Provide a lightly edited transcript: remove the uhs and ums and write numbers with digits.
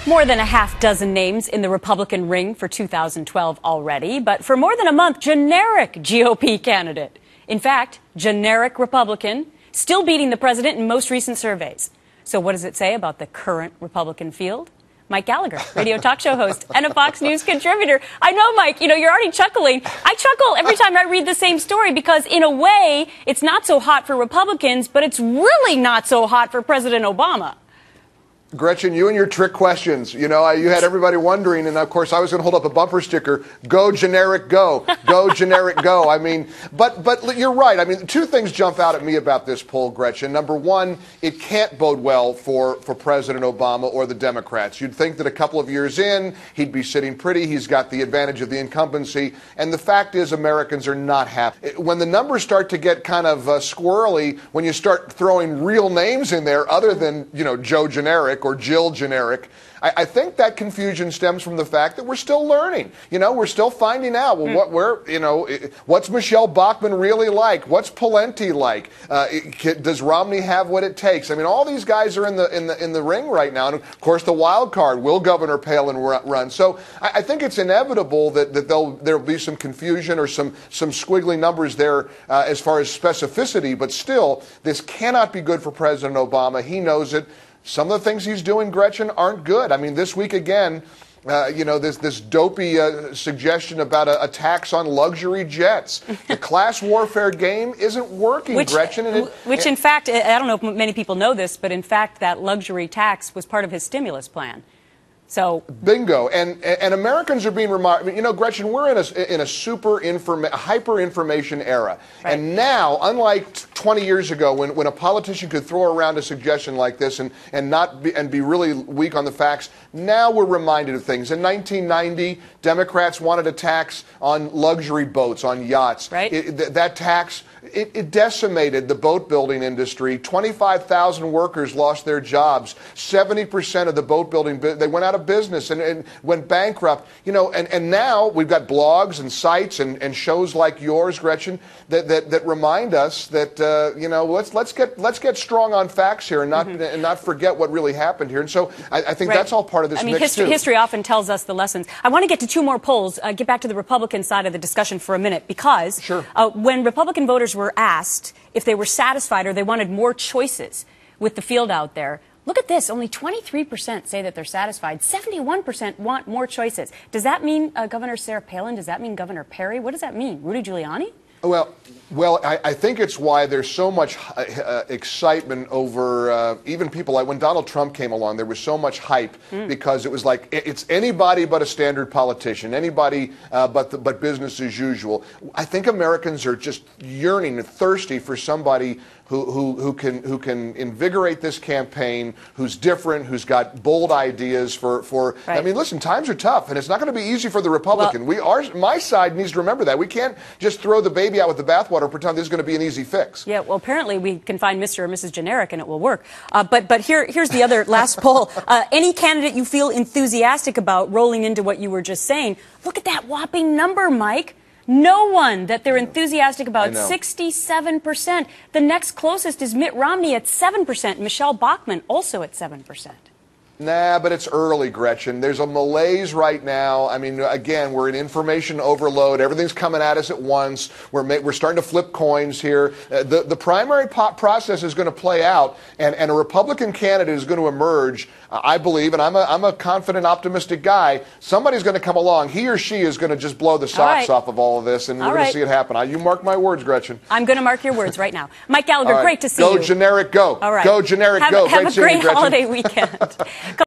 More than a half dozen names in the Republican ring for 2012 already, but for more than a month, generic GOP candidate. In fact, generic Republican, still beating the president in most recent surveys. So what does it say about the current Republican field? Mike Gallagher, radio talk show host and a Fox News contributor. I know, Mike, you're already chuckling. I chuckle every time I read the same story because, in a way, it's not so hot for Republicans, but it's really not so hot for President Obama. Gretchen, you and your trick questions. You had everybody wondering, and of course I was going to hold up a bumper sticker, go generic, go generic, go. I mean, but you're right. I mean, two things jump out at me about this poll, Gretchen. Number one, it can't bode well for President Obama or the Democrats. You'd think that a couple of years in, he'd be sitting pretty. He's got the advantage of the incumbency. And the fact is, Americans are not happy. When the numbers start to get kind of squirrely, when you start throwing real names in there other than, Joe Generic or Jill Generic, I think that confusion stems from the fact that we're still learning. We're still finding out, what's Michelle Bachmann really like? What's Pawlenty like? Does Romney have what it takes? I mean, all these guys are in the ring right now. And of course, the wild card, will Governor Palin run? So I think it's inevitable that there'll be some confusion or some squiggly numbers there as far as specificity. But still, this cannot be good for President Obama. He knows it. Some of the things he's doing, Gretchen, aren't good. I mean, this week again, this dopey suggestion about a tax on luxury jets. The class warfare game isn't working, Gretchen. In fact, I don't know if many people know this, but in fact, that luxury tax was part of his stimulus plan. So bingo, and Americans are being reminded. Gretchen, we're in a hyper information era, right. And now, unlike 20 years ago, when a politician could throw around a suggestion like this and be really weak on the facts, now we're reminded of things. In 1990, Democrats wanted a tax on luxury boats, on yachts. Right. That tax. It decimated the boat building industry. 25,000 workers lost their jobs. 70% of the boat building, they went out of business and went bankrupt. And now we've got blogs and sites and shows like yours, Gretchen, that remind us that let's get strong on facts here and not forget what really happened here. And so I think that's all part of this mix too. History often tells us the lessons. I want to get to two more polls. Get back to the Republican side of the discussion for a minute because when Republican voters were asked if they were satisfied or they wanted more choices with the field out there, look at this. Only 23% say that they're satisfied. 71% want more choices. Does that mean Governor Sarah Palin? Does that mean Governor Perry? What does that mean? Rudy Giuliani? Well, I think it's why there's so much excitement over even people like when Donald Trump came along. There was so much hype because it was like it's anybody but a standard politician, anybody but business as usual. I think Americans are just yearning and thirsty for somebody who can invigorate this campaign, who's different, who's got bold ideas for. Right. I mean, listen, times are tough, and it's not going to be easy for the Republican. My side needs to remember that we can't just throw the baby out with the bathwater and pretend this is going to be an easy fix. Yeah, well, apparently we can find Mr. or Mrs. Generic and it will work. But here's the other last poll. Any candidate you feel enthusiastic about rolling into what you were just saying, look at that whopping number, Mike. No one that they're enthusiastic about, 67%. The next closest is Mitt Romney at 7%. Michelle Bachmann also at 7%. Nah, but it's early, Gretchen. There's a malaise right now. I mean, again, we're in information overload. Everything's coming at us at once. We're starting to flip coins here. The primary process is going to play out, and a Republican candidate is going to emerge, I believe, and I'm a confident, optimistic guy. Somebody's going to come along. He or she is going to just blow the socks off of all of this, and we're going to see it happen. You mark my words, Gretchen. I'm going to mark your words right now. Mike Gallagher, great to see you. Go generic, go. All right. Go generic, go. Have a great holiday weekend.